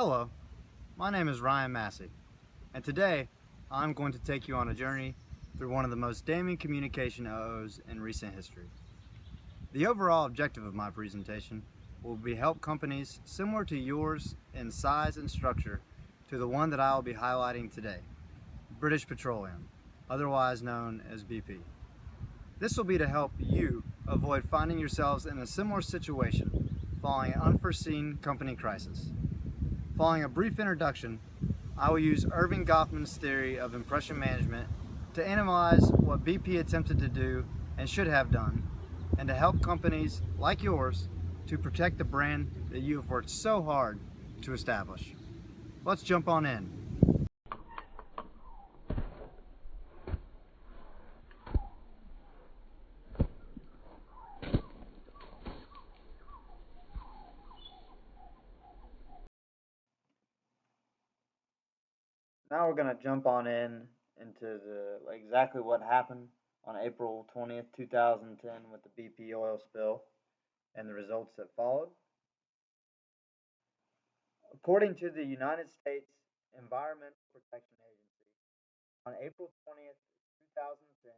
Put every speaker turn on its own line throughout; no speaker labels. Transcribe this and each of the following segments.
Hello, my name is Ryan Massey, and today I'm going to take you on a journey through one of the most damning communication OOs in recent history. The overall objective of my presentation will be help companies similar to yours in size and structure to the one that I will be highlighting today, British Petroleum, otherwise known as BP. This will be to help you avoid finding yourselves in a similar situation following an unforeseen company crisis. Following a brief introduction, I will use Irving Goffman's theory of impression management to analyze what BP attempted to do and should have done, and to help companies like yours to protect the brand that you have worked so hard to establish. Let's jump on in. Now we're going to jump on in into exactly what happened on April 20th, 2010 with the BP oil spill and the results that followed. According to the United States Environmental Protection Agency, on April 20th, 2010,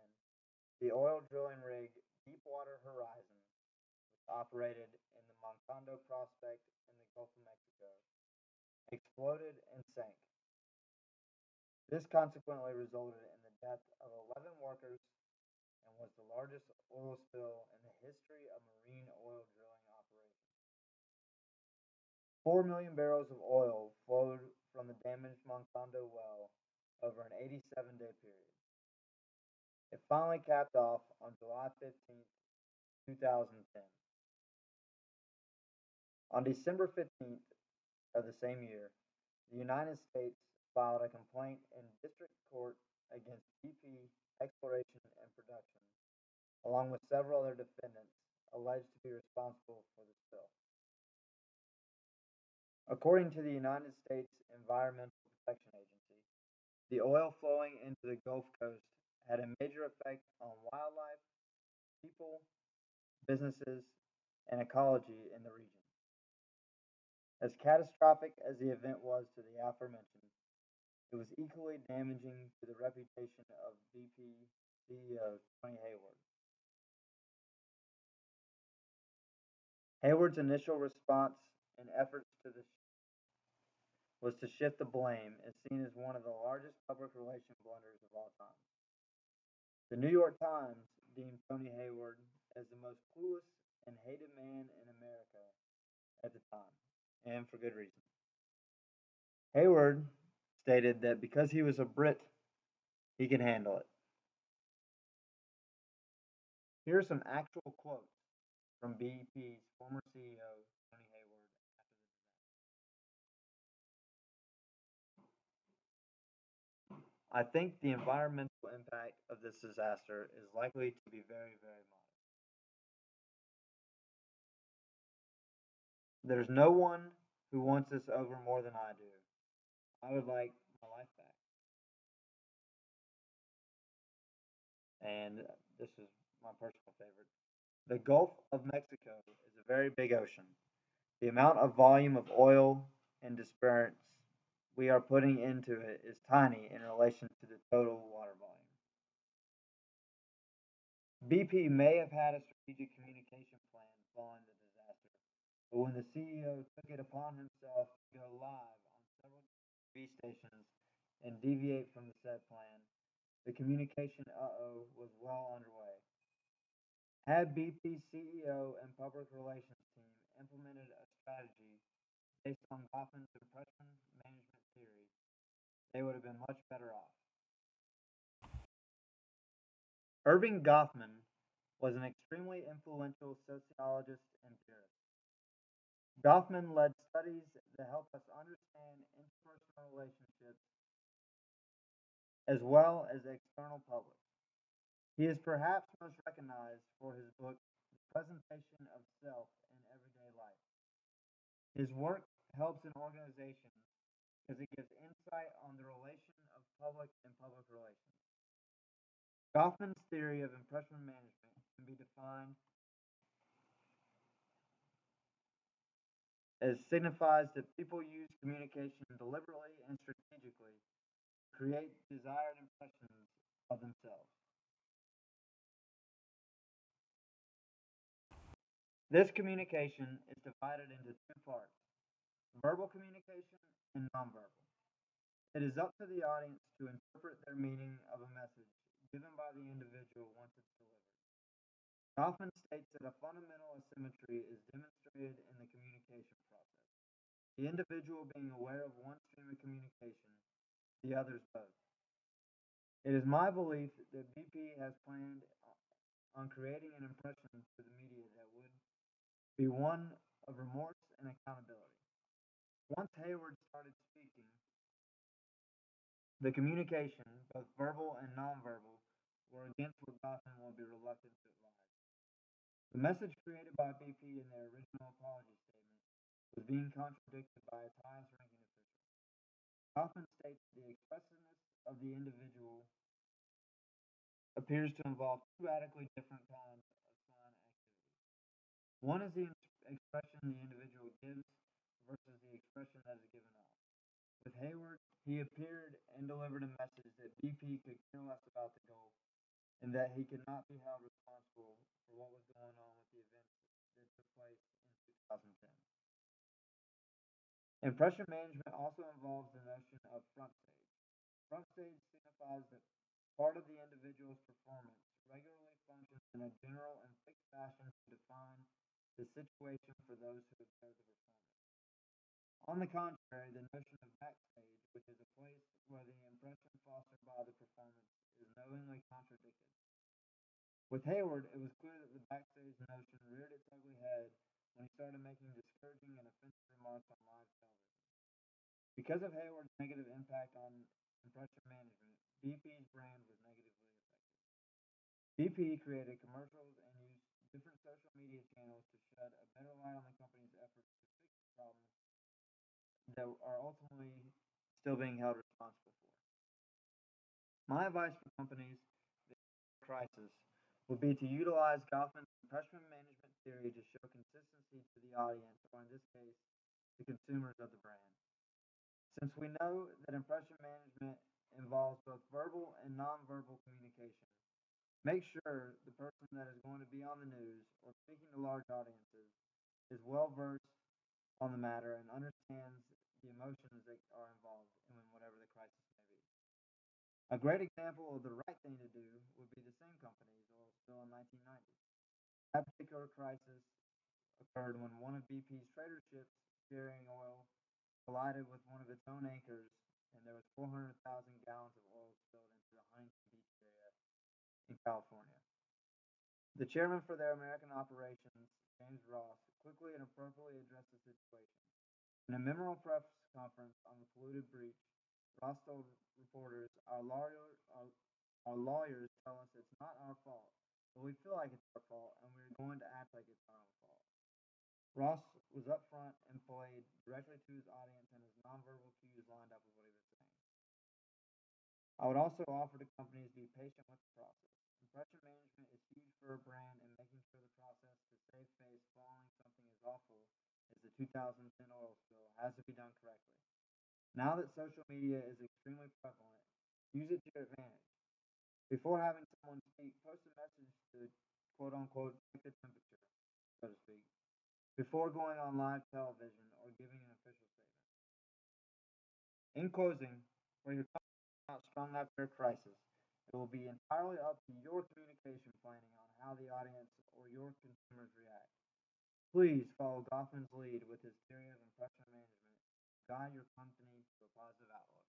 the oil drilling rig Deepwater Horizon, which operated in the Montando prospect in the Gulf of Mexico, exploded and sank. This consequently resulted in the death of 11 workers and was the largest oil spill in the history of marine oil drilling operations. 4 million barrels of oil flowed from the damaged Montando well over an 87-day period. It finally capped off on July 15, 2010. On December 15th of the same year, the United States filed a complaint in district court against BP Exploration and Production, along with several other defendants alleged to be responsible for the spill. According to the United States Environmental Protection Agency, the oil flowing into the Gulf Coast had a major effect on wildlife, people, businesses, and ecology in the region. As catastrophic as the event was to the aforementioned, it was equally damaging to the reputation of BP CEO Tony Hayward. Hayward's initial response and efforts was to shift the blame, is seen as one of the largest public relations blunders of all time. The New York Times deemed Tony Hayward as the most clueless and hated man in America at the time, and for good reason. Hayward stated that because he was a Brit, he could handle it. Here are some actual quotes from BP's former CEO, Tony Hayward, after the disaster. I think the environmental impact of this disaster is likely to be very, very modest. There's no one who wants this over more than I do. I would like my life back. And this is my personal favorite. The Gulf of Mexico is a very big ocean. The amount of volume of oil and dispersants we are putting into it is tiny in relation to the total water volume. BP may have had a strategic communication plan following the disaster, but when the CEO took it upon himself to go live on several TV stations and deviate from the said plan, the communication was well underway. Had BP CEO and public relations team implemented a strategy based on Goffman's impression management theory, they would have been much better off. Irving Goffman was an extremely influential sociologist and theorist. Goffman led studies that help us understand interpersonal relationships as well as the external public. He is perhaps most recognized for his book, The Presentation of Self in Everyday Life. His work helps in organizations because it gives insight on the relation of public and public relations. Goffman's theory of impression management can be defined as signifies that people use communication deliberately and strategically to create desired impressions of themselves. This communication is divided into two parts: verbal communication and nonverbal. It is up to the audience to interpret their meaning of a message given by the individual once it's delivered. Kaufman states that a fundamental asymmetry is demonstrated in the communication process, the individual being aware of one stream of communication, the others both. It is my belief that BP has planned on creating an impression to the media that would be one of remorse and accountability. Once Hayward started speaking, the communication, both verbal and nonverbal, were against what Goffin will be reluctant to advise. The message created by BP in their original apology statement was being contradicted by its highest ranking official. Goffin states the expressiveness of the individual appears to involve two radically different kinds of sign activity. One is the expression the individual gives versus the expression that is given off. With Hayward, he appeared and delivered a message that BP could care less about the goal and that he could not be held responsible for what was going on with the events that took place in 2010. Impression management also involves the notion of front stage. Front stage signifies that part of the individual's performance regularly functions in a general and fixed fashion to define the situation for those who observe the performance. On the contrary, the notion of backstage, which is a place where the impression fostered by the performance is knowingly contradicted. With Hayward, it was clear that the backstage notion reared its ugly head when he started making discouraging and offensive remarks on live television. Because of Hayward's negative impact on impression management, BP's brand was negatively affected. BP created commercials and used different social media channels to shed a better light on the company's efforts to fix the problems that are ultimately still being held responsible for. My advice for companies that are in a crisis would be to utilize Goffman's impression management theory to show consistency to the audience, or in this case, the consumers of the brand. Since we know that impression management involves both verbal and nonverbal communication, make sure the person that is going to be on the news or speaking to large audiences is well versed on the matter and understands the emotions that are involved in whatever the crisis may be. A great example of the right thing to do would be the same company's oil spill in 1990. That particular crisis occurred when one of BP's trader ships carrying oil collided with one of its own anchors, and there was 400,000 gallons of oil spilled into the Huntington Beach area in California. The chairman for their American operations, James Ross, quickly and appropriately addressed the situation. In a memorable press conference on the polluted breach, Ross told reporters, our lawyers tell us it's not our fault, but we feel like it's our fault, and we're going to act like it's our own fault. Ross was upfront and played directly to his audience, and his nonverbal cues lined up with what he was saying. I would also offer to companies to be patient with the process. Impression management is huge for a brand, and making sure the process to save face following something as awful as the 2010 oil spill has to be done correctly. Now that social media is extremely prevalent, use it to your advantage. Before having someone speak, post a message to quote unquote check the temperature, so to speak, before going on live television or giving an official statement. In closing, when you're out strong after a crisis, it will be entirely up to your communication planning on how the audience or your consumers react. Please follow Goffman's lead with his theory of impression management to guide your company to a positive outlook.